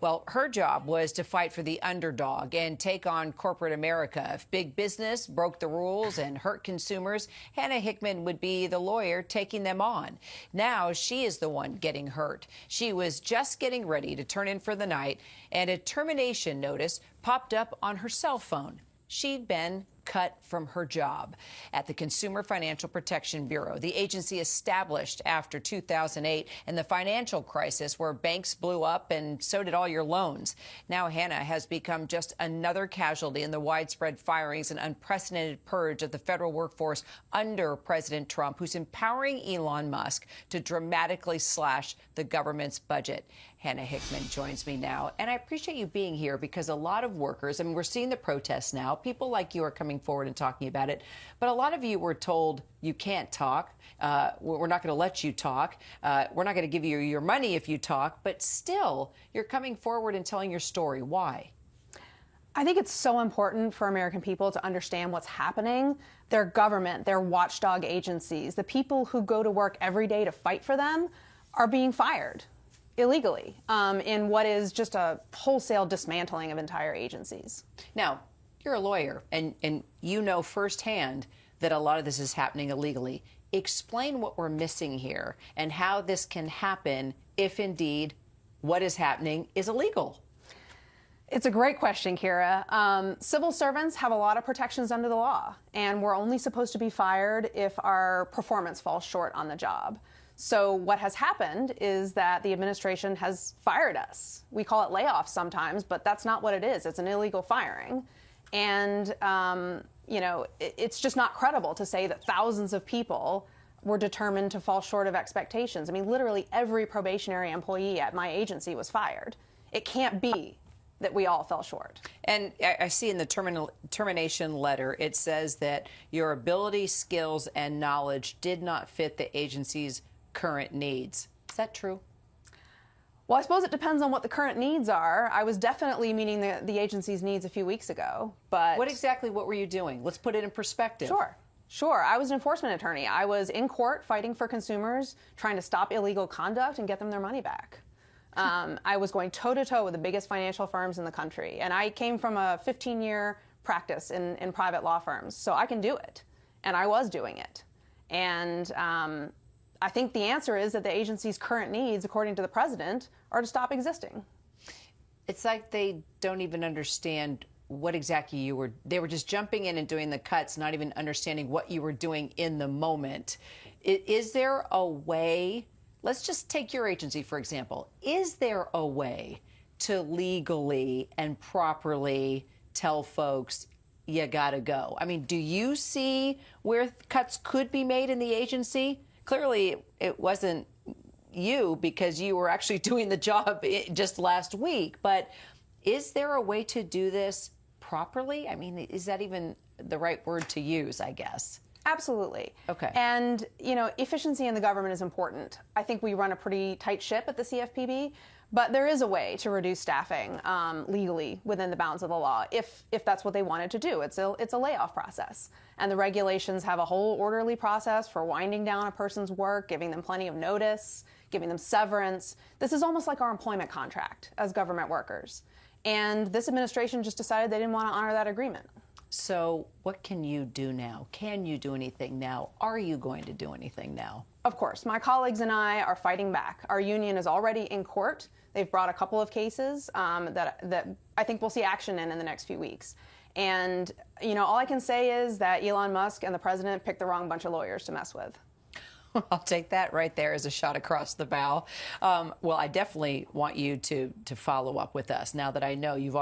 Well, her job was to fight for the underdog and take on corporate America. If big business broke the rules and hurt consumers, Hannah Hickman would be the lawyer taking them on. Now she is the one getting hurt. She was just getting ready to turn in for the night, and a termination notice popped up on her cell phone. She'd been cut from her job at the Consumer Financial Protection Bureau, the agency established after 2008 and the financial crisis where banks blew up and so did all your loans. Now Hannah has become just another casualty in the widespread firings and unprecedented purge of the federal workforce under President Trump, who's empowering Elon Musk to dramatically slash the government's budget. Hannah Hickman joins me now, and I appreciate you being here because a lot of workers, I mean, we're seeing the protests now. People like you are coming forward and talking about it, but a lot of you were told you can't talk. We're not going to let you talk. We're not going to give you your money if you talk, but still, you're coming forward and telling your story. Why? I think it's so important for American people to understand what's happening. Their government, their watchdog agencies, the people who go to work every day to fight for them are being fired illegally in what is just a wholesale dismantling of entire agencies. Now, you're a lawyer, and you know firsthand that a lot of this is happening illegally. Explain what we're missing here and how this can happen if indeed what is happening is illegal. It's a great question, Kira. Civil servants have a lot of protections under the law, and we're only supposed to be fired if our performance falls short on the job. So what has happened is that the administration has fired us. We call it layoffs sometimes, but that's not what it is. It's an illegal firing. And, you know, it's just not credible to say that thousands of people were determined to fall short of expectations. I mean, literally every probationary employee at my agency was fired. It can't be that we all fell short. And I see in the termination letter, it says that your ability, skills, and knowledge did not fit the agency's current needs. Is that true? Well, I suppose it depends on what the current needs are. I was definitely meeting the agency's needs a few weeks ago, but... What were you doing? Let's put it in perspective. Sure. I was an enforcement attorney. I was in court fighting for consumers, trying to stop illegal conduct and get them their money back. I was going toe-to-toe with the biggest financial firms in the country, and I came from a 15-year practice in private law firms, so I can do it, and I was doing it. And I think the answer is that the agency's current needs, according to the president, are to stop existing. It's like they don't even understand what exactly they were just jumping in and doing the cuts, not even understanding what you were doing in the moment. Is there a way, let's just take your agency, for example. Is there a way to legally and properly tell folks, you gotta go? I mean, do you see where cuts could be made in the agency? Clearly, it wasn't you because you were actually doing the job just last week. But is there a way to do this properly? I mean, is that even the right word to use, I guess? Absolutely. Okay. And, you know, efficiency in the government is important. I think we run a pretty tight ship at the CFPB, but there is a way to reduce staffing legally within the bounds of the law if that's what they wanted to do. It's a layoff process. And the regulations have a whole orderly process for winding down a person's work, giving them plenty of notice, giving them severance. This is almost like our employment contract as government workers. And this administration just decided they didn't want to honor that agreement. So what can you do now? Can you do anything now? Are you going to do anything now? Of course. My colleagues and I are fighting back. Our union is already in court. They've brought a couple of cases that I think we'll see action in the next few weeks. And, you know, all I can say is that Elon Musk and the president picked the wrong bunch of lawyers to mess with. I'll take that right there as a shot across the bow. Well, I definitely want you to follow up with us now that I know you're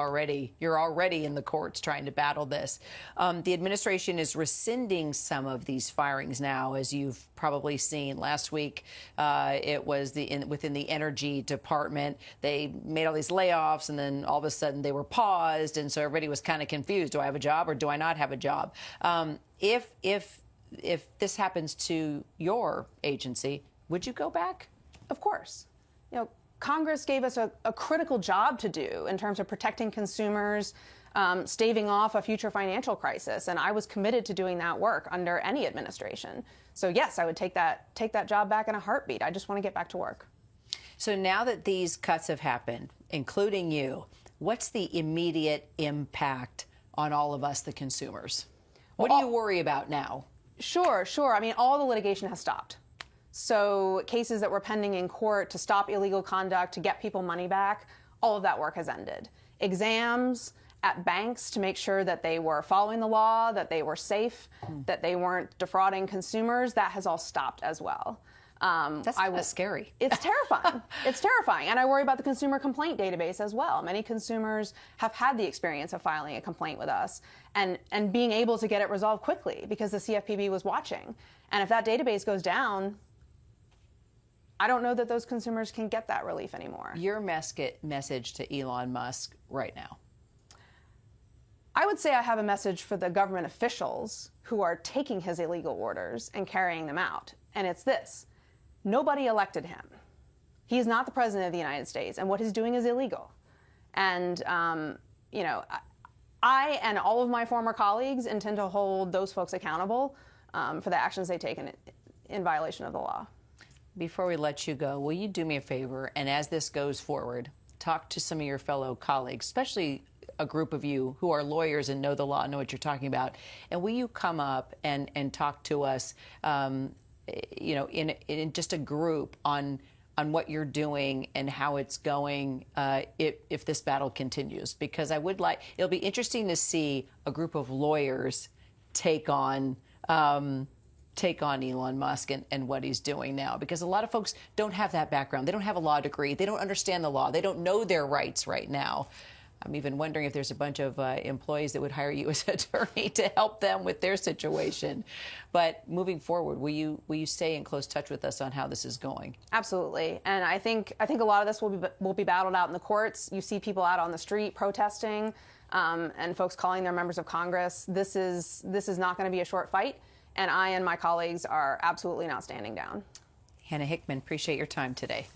already in the courts trying to battle this. The administration is rescinding some of these firings now, as you've probably seen. Last week, it was within the energy department. They made all these layoffs, and then all of a sudden they were paused, and so everybody was kind of confused. Do I have a job or do I not have a job? If this happens to your agency, would you go back? Of course. You know, Congress gave us a critical job to do in terms of protecting consumers, staving off a future financial crisis, and I was committed to doing that work under any administration. So yes, I would take that job back in a heartbeat. I just want to get back to work. So now that these cuts have happened, including you. What's the immediate impact on all of us, the consumers? What do you worry about now? Sure. I mean, all the litigation has stopped. So cases that were pending in court to stop illegal conduct, to get people money back, all of that work has ended. Exams at banks to make sure that they were following the law, that they were safe, that they weren't defrauding consumers, that has all stopped as well. That's kind of scary. It's terrifying. It's terrifying. And I worry about the consumer complaint database as well. Many consumers have had the experience of filing a complaint with us and being able to get it resolved quickly because the CFPB was watching. And if that database goes down, I don't know that those consumers can get that relief anymore. Your message to Elon Musk right now? I would say I have a message for the government officials who are taking his illegal orders and carrying them out. And it's this. Nobody elected him. He is not the president of the United States, and what he's doing is illegal. And, you know, I and all of my former colleagues intend to hold those folks accountable for the actions they take in violation of the law. Before we let you go, will you do me a favor, and as this goes forward, talk to some of your fellow colleagues, especially a group of you who are lawyers and know the law, know what you're talking about, and will you come up and talk to us, you know, in just a group on what you're doing and how it's going if this battle continues? Because I would like, it'll be interesting to see a group of lawyers take on Elon Musk and what he's doing now, because a lot of folks don't have that background. They don't have a law degree. They don't understand the law. They don't know their rights right now. I'm even wondering if there's a bunch of employees that would hire you as an attorney to help them with their situation. But moving forward, will you stay in close touch with us on how this is going? Absolutely. And I think a lot of this will be battled out in the courts. You see people out on the street protesting and folks calling their members of Congress. This is not going to be a short fight. And I and my colleagues are absolutely not standing down. Hannah Hickman, appreciate your time today.